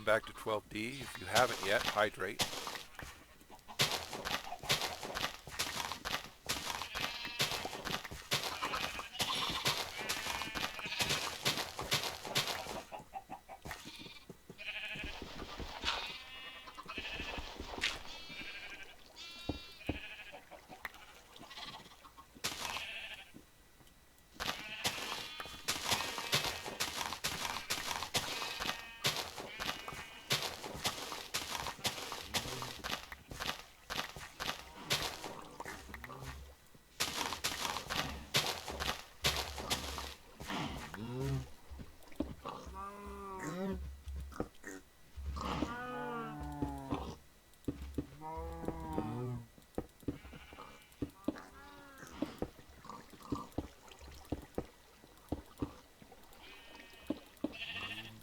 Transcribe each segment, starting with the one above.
back to 12D. If you haven't yet, hydrate.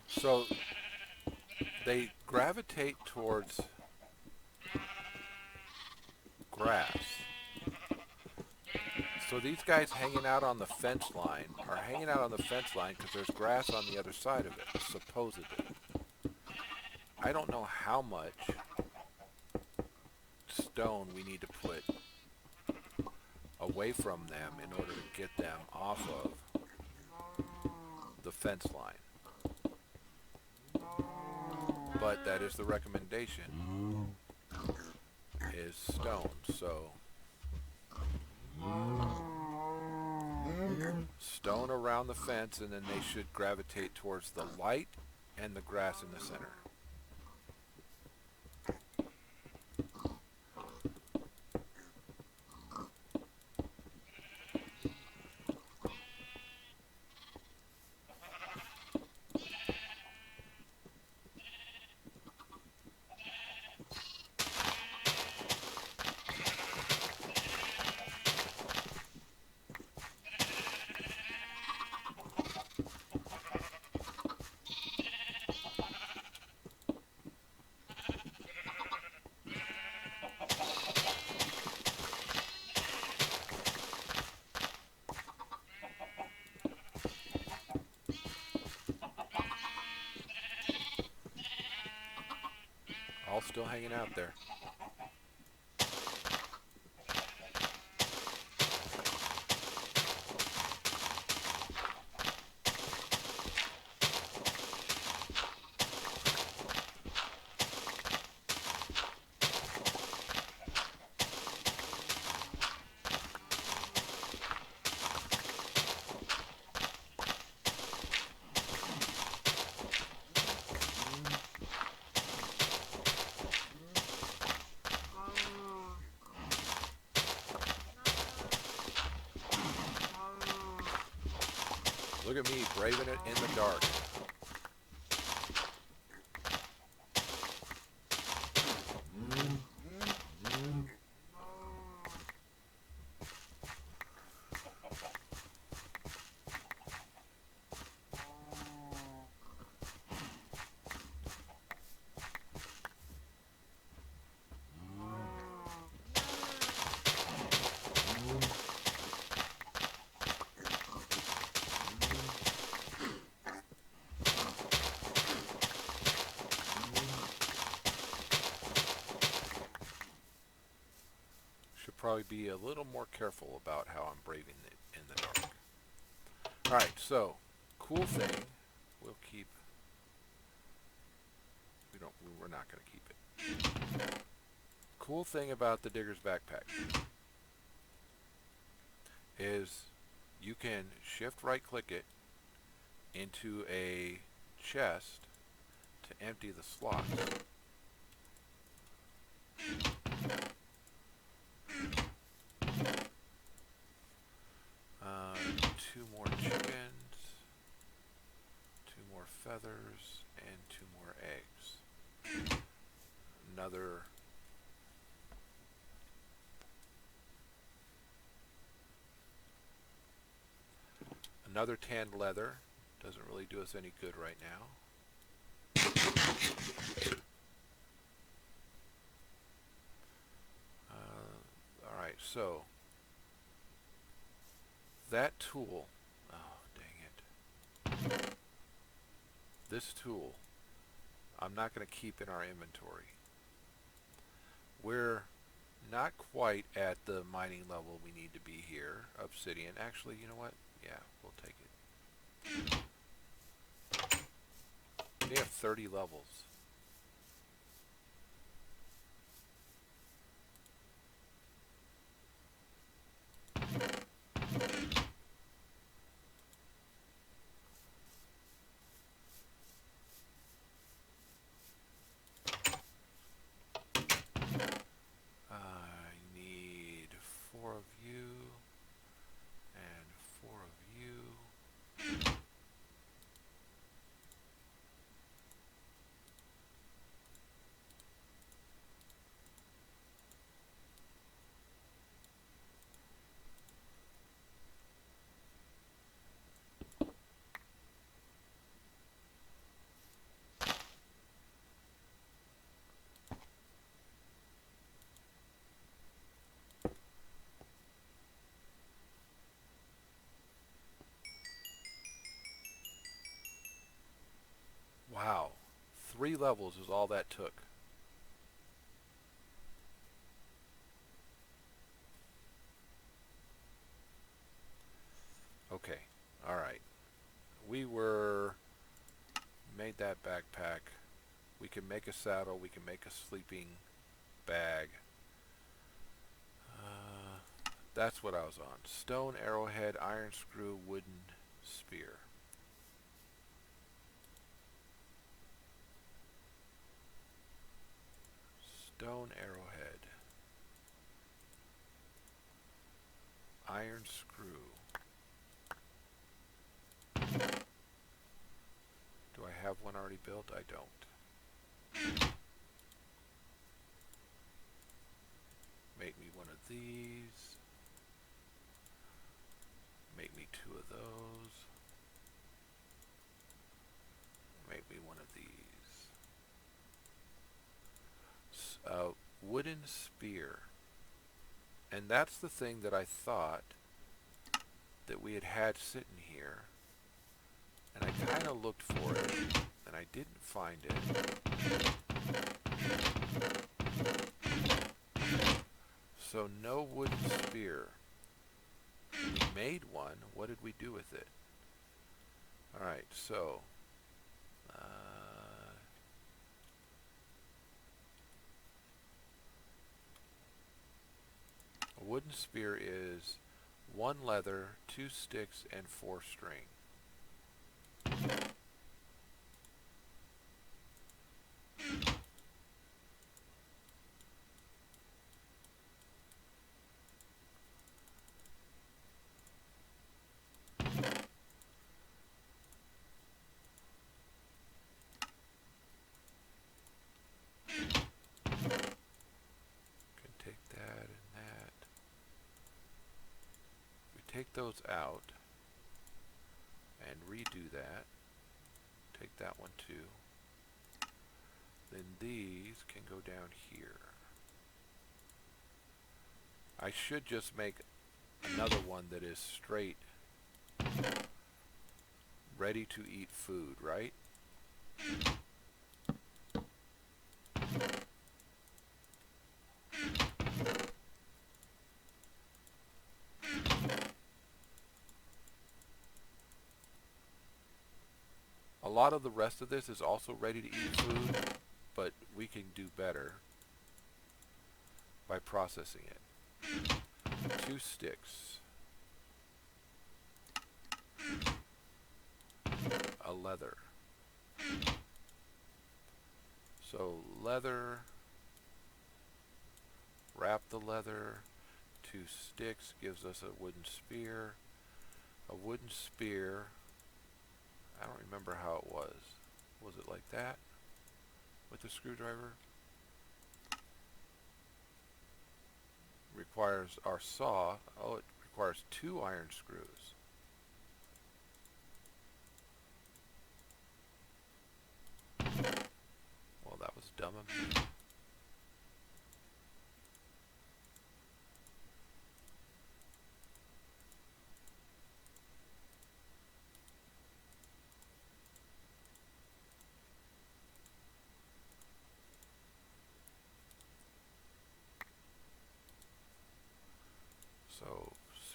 So they gravitate towards grass. So these guys hanging out on the fence line are hanging out on the fence line because there's grass on the other side of it, supposedly. I don't know how much stone we need to put away from them in order to get them off of the fence line. But that is the recommendation, is stone. So stone around the fence, and then they should gravitate towards the light and the grass in the center. All still hanging out there. Look at me braving it in the dark. Probably be a little more careful about how I'm braving it in the dark. Alright, so cool thing, we'll keep, we're not going to keep it. Cool thing about the Digger's Backpack is you can shift right click it into a chest to empty the slots. Two more chickens, 2 more feathers, and 2 more eggs. Another tanned leather. Doesn't really do us any good right now. Alright, so that tool, oh dang it, this tool I'm not going to keep in our inventory. We're not quite at the mining level we need to be here. Obsidian. Actually, you know what? Yeah, we'll take it. They have 30 levels. I need 4 of you and 4 of you. Wow. 3 levels is all that took. Okay. Alright. We made that backpack. We can make a saddle. We can make a sleeping bag. That's what I was on. Stone arrowhead, iron screw, wooden spear. Stone arrowhead. Iron screw. Do I have one already built? I don't. Make me one of these. Make me 2 of those. Make me one of these. Wooden spear. And that's the thing that I thought that we had sitting here. And I kind of looked for it, and I didn't find it. So no wooden spear. We made one. What did we do with it? Alright, so a wooden spear is 1 leather, 2 sticks, and 4 string. Take those out and redo that. Take that one too. Then these can go down here. I should just make another one that is straight, ready to eat food, right? A lot of the rest of this is also ready to eat food, but we can do better by processing it. 2 sticks. A leather. So leather, wrap the leather, 2 sticks gives us a wooden spear. A wooden spear, I don't remember how it was. Was it like that with the screwdriver? Requires our saw. Oh, it requires 2 iron screws. Well, that was dumb of me.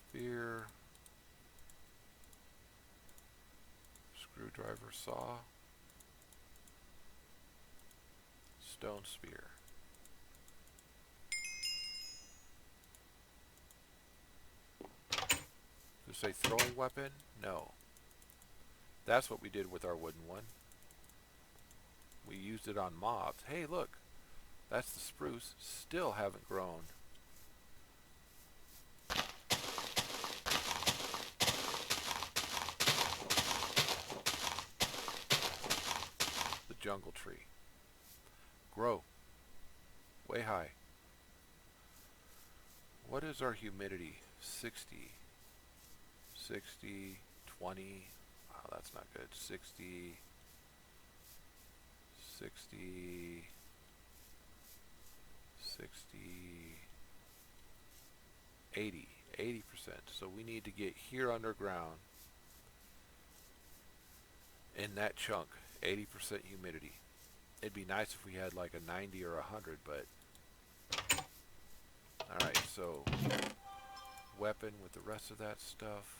spear, screwdriver saw, stone spear. Does it say throwing weapon? No. That's what we did with our wooden one. We used it on mobs. Hey, look. That's the spruce. Still haven't grown. The jungle tree. Grow. Way high. What is our humidity? 60. 60. 20. Wow, that's not good. 60. 60. 60. 80. 80%. So we need to get here underground in that chunk. 80% humidity. It'd be nice if we had like a 90 or 100, but alright, so weapon with the rest of that stuff.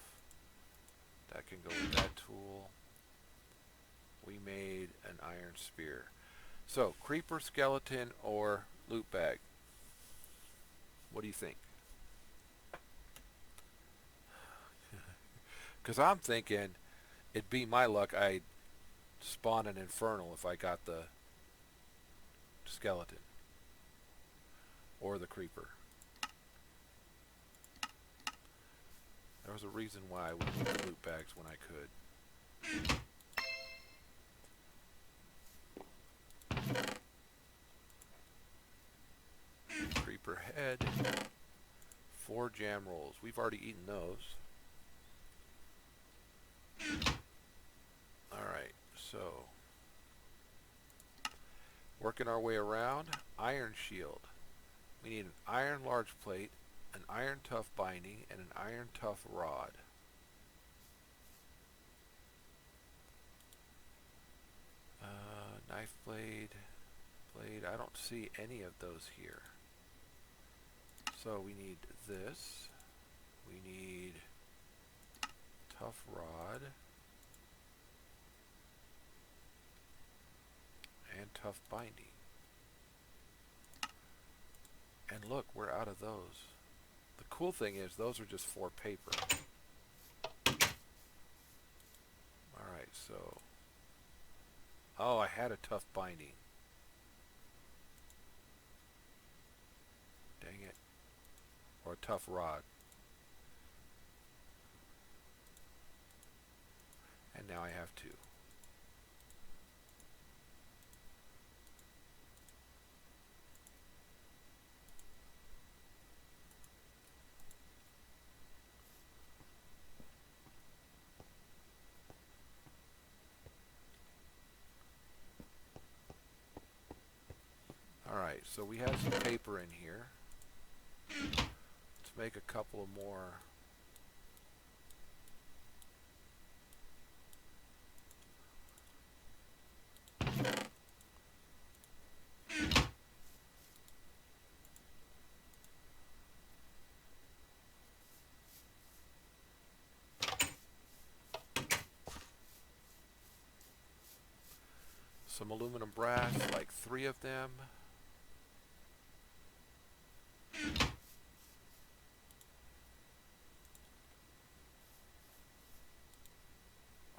That can go with that tool. We made an iron spear. So, creeper, skeleton, or loot bag? What do you think? Because I'm thinking it'd be my luck I'd spawn an infernal if I got the skeleton or the creeper. There was a reason why I would use loot bags when I could. Creeper head. 4 jam rolls. We've already eaten those. Alright, so working our way around. Iron shield. We need an iron large plate, an iron tough binding, and an iron tough rod. Knife blade. I don't see any of those here. So we need this. We need tough rod. And tough binding. And look, we're out of those. The cool thing is those are just for paper. Alright, so... Oh, I had a tough binding. Dang it. Or a tough rod. And now I have 2. Alright, so we have some paper in here. Let's make a couple of more. Some aluminum brass, like 3 of them.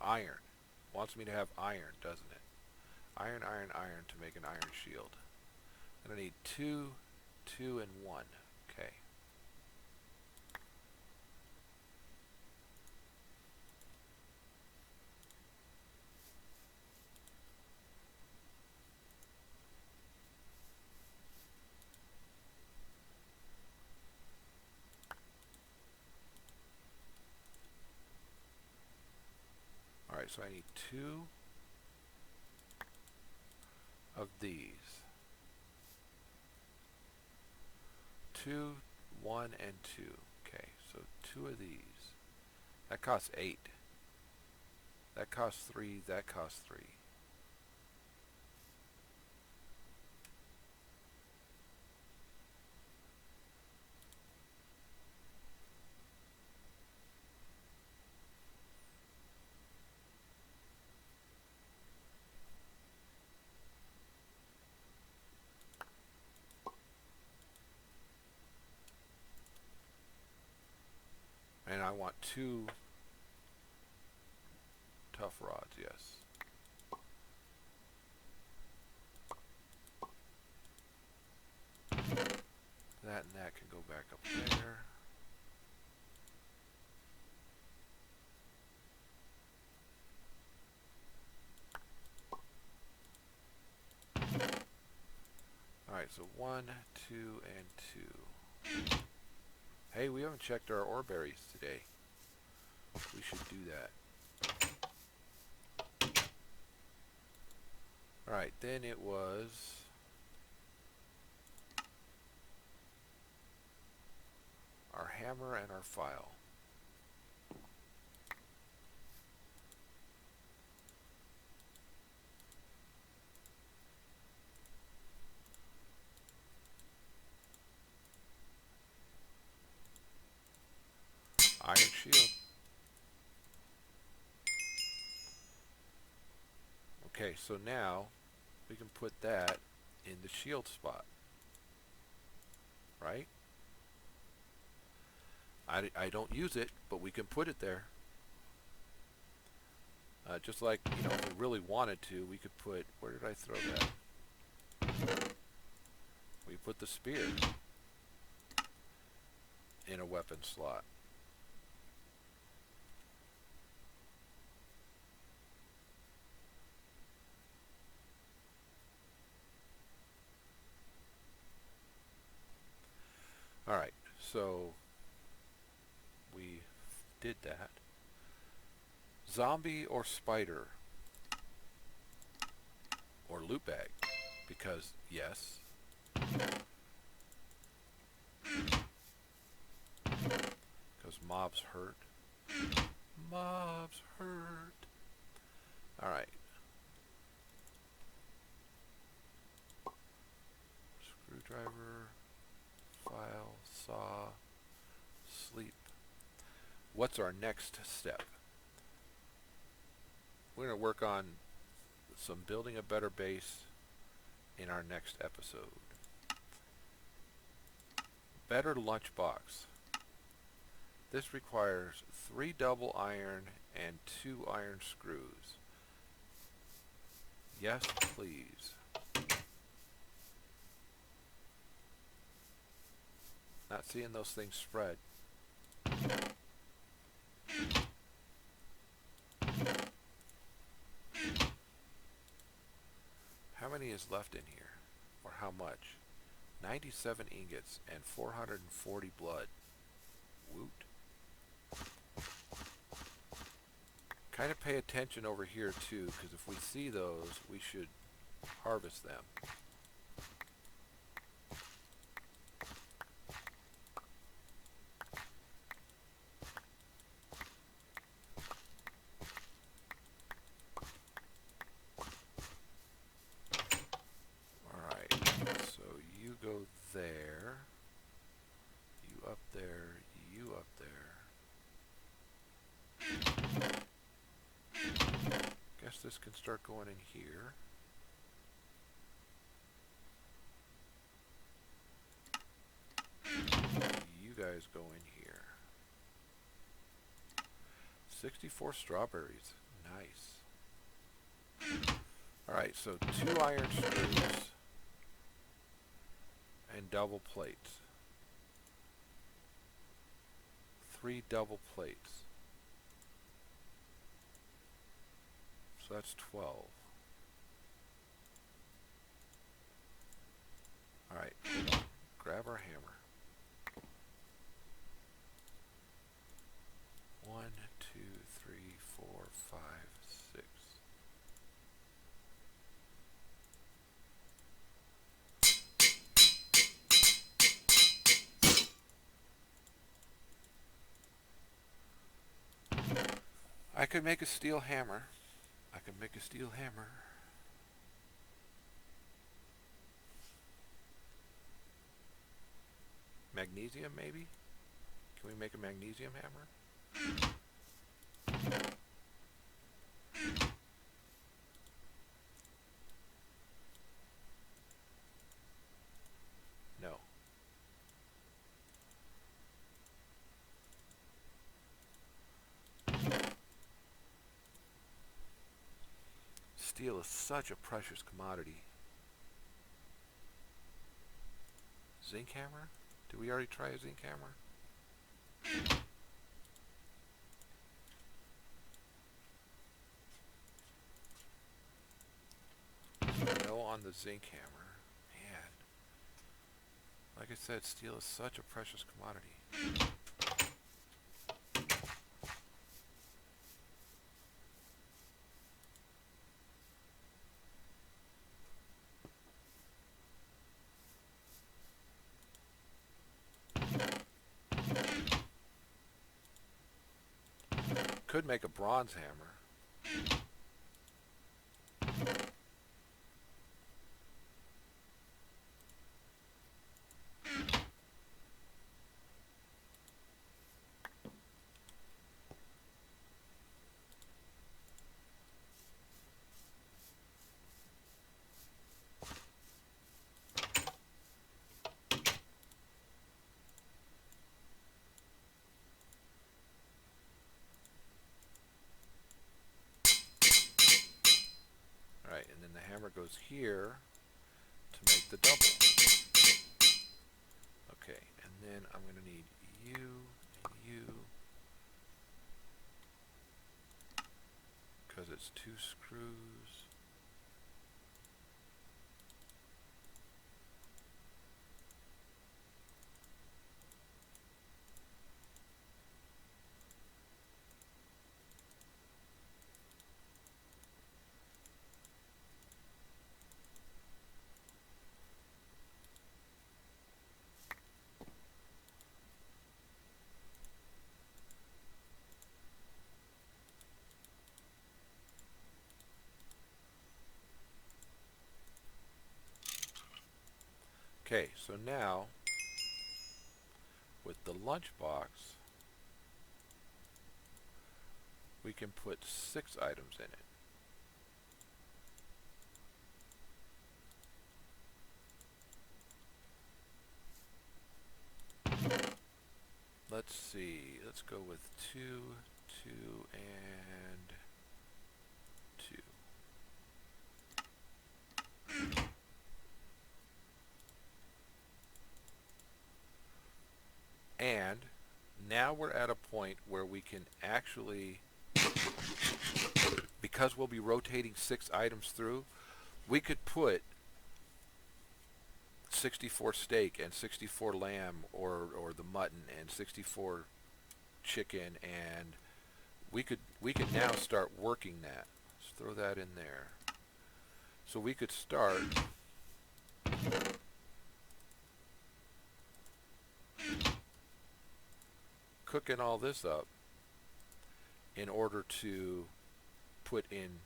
Iron. Wants me to have iron, doesn't it? Iron, iron, iron to make an iron shield. I'm going to need 2, 2, and 1. Okay. Alright, so I need 2 of these. 2, 1, and 2. Okay, so 2 of these. That costs 8. That costs 3. That costs 3. I want 2 tough rods, yes. That and that can go back up there. Alright, so 1, 2, and 2. Hey, we haven't checked our ore berries today. We should do that. Alright, then it was our hammer and our file. Iron shield. Okay, so now we can put that in the shield spot. Right? I don't use it, but we can put it there. Just like, you know, if we really wanted to, we could put, where did I throw that? We put the spear in a weapon slot. Alright, so we did that. Zombie or spider? Or loot bag? Because, yes. Because mobs hurt. Mobs hurt. Alright. Screwdriver. File. Saw. Sleep. What's our next step? We're going to work on some building a better base in our next episode. Better lunchbox. This requires 3 double iron and 2 iron screws. Yes, please. Not seeing those things spread. How many is left in here? Or how much? 97 ingots and 440 blood. Woot. Kind of pay attention over here too, because if we see those, we should harvest them. There, you up there, you up there. Guess this can start going in here. You guys go in here. 64 strawberries. Nice. Alright, so 2 iron screws. And double plates. 3 double plates. So that's 12. Alright, grab our hammer. 1, 2, 3, 4, 5, 6. I could make a steel hammer. I could make a steel hammer. Magnesium, maybe? Can we make a magnesium hammer? No. Steel is such a precious commodity. Zinc hammer? Did we already try a zinc hammer? No on the zinc hammer. Man. Like I said, steel is such a precious commodity. Could make a bronze hammer. Alright, and then the hammer goes here to make the double. Okay, and then I'm going to need you and you, because it's 2 screws. Okay, so now with the lunchbox, we can put 6 items in it. Let's see, let's go with 2, 2, and 2. And now we're at a point where we can actually, because we'll be rotating 6 items through, we could put 64 steak and 64 lamb or the mutton and 64 chicken, and we could now start working that. Let's throw that in there. So we could start cooking all this up in order to put in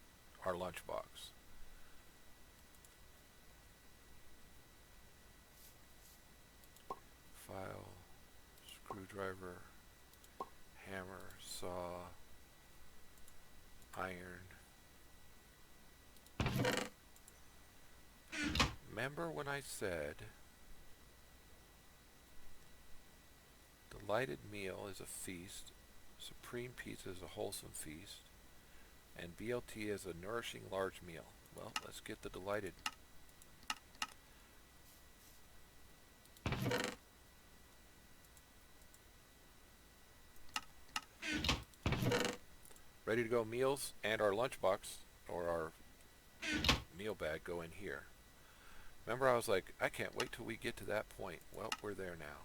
our lunchbox. File, screwdriver, hammer, saw, iron. Remember when I said delighted meal is a feast, supreme pizza is a wholesome feast, and BLT is a nourishing large meal? Well, let's get the delighted. Ready to go meals, and our lunchbox, or our meal bag, go in here. Remember, I was like, I can't wait till we get to that point. Well, we're there now.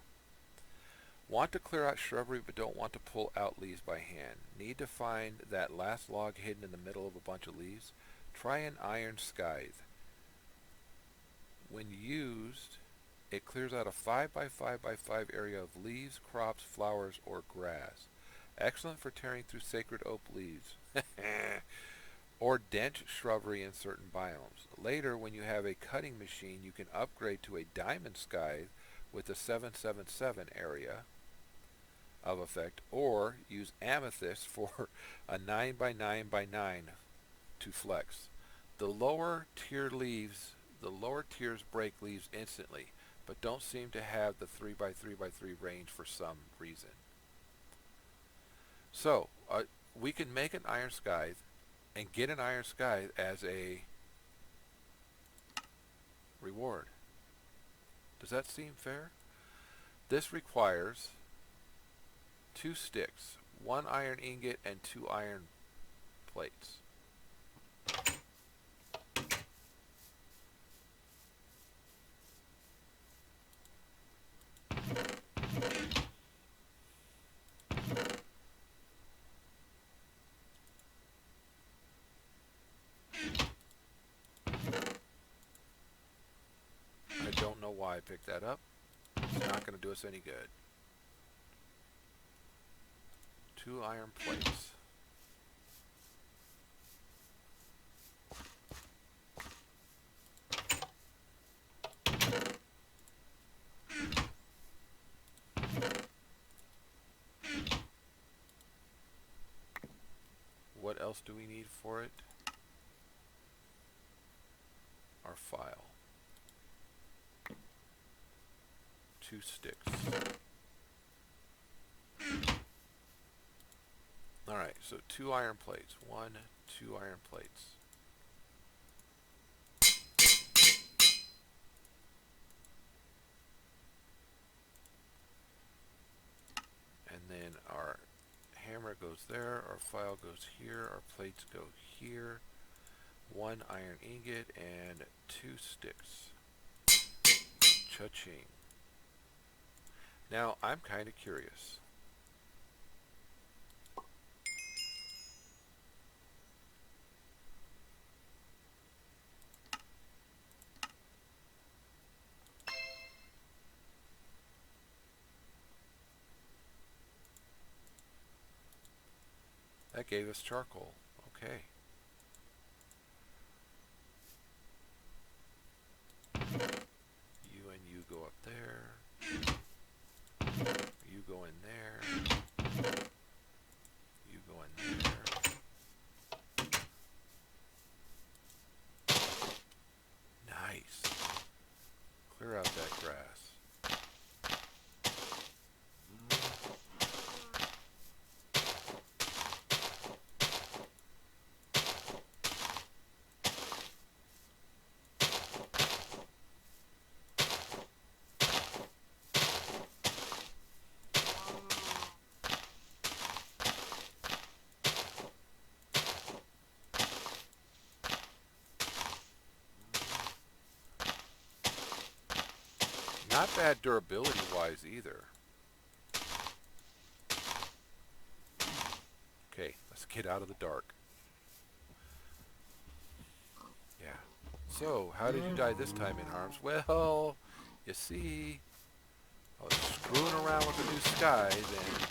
Want to clear out shrubbery but don't want to pull out leaves by hand. Need to find that last log hidden in the middle of a bunch of leaves? Try an iron scythe. When used, it clears out a 5 by 5 by 5 area of leaves, crops, flowers, or grass. Excellent for tearing through sacred oak leaves. Or dent shrubbery in certain biomes. Later, when you have a cutting machine, you can upgrade to a diamond scythe with a 777 area of effect, or use amethyst for a 9 by 9 by 9 to flex. The lower tier tiers break leaves instantly, but don't seem to have the 3 by 3 by 3 range for some reason. So we can make an iron scythe and get an iron sky as a reward. Does that seem fair? This requires 2 sticks, 1 iron ingot, and 2 iron plates. I don't know why I picked that up. It's not going to do us any good. 2 iron plates. What else do we need for it? Our file. 2 sticks. Alright, so 2 iron plates. 1, 2 iron plates. And then our hammer goes there, our file goes here, our plates go here. 1 iron ingot and 2 sticks. Cha-ching. Now, I'm kind of curious. That gave us charcoal. Okay. You and you go up there. You go in there. You go in there. Nice. Clear out that grass. Not bad durability-wise either. Okay, let's get out of the dark. Yeah. So, how did you die this time NHarmz? Well, you see, I was screwing around with the new skies, and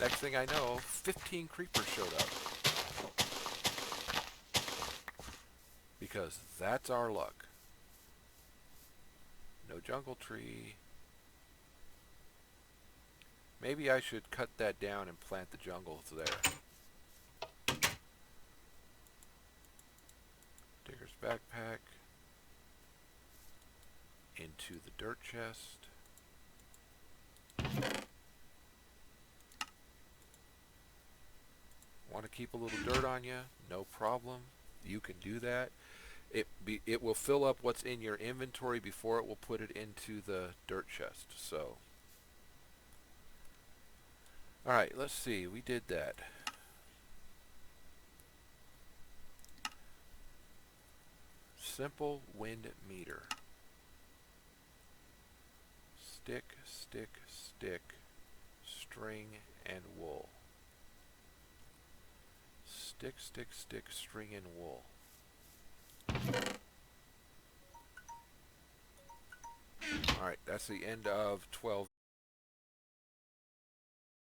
next thing I know, 15 creepers showed up. Because that's our luck. No jungle tree. Maybe I should cut that down and plant the jungles there. Digger's backpack. Into the dirt chest. Want to keep a little dirt on you? No problem. You can do that. It will fill up what's in your inventory before it will put it into the dirt chest. So, all right, let's see. We did that. Simple wind meter. Stick, stick, stick, string, and wool. Stick, stick, stick, string, and wool. Alright, that's the end of 12.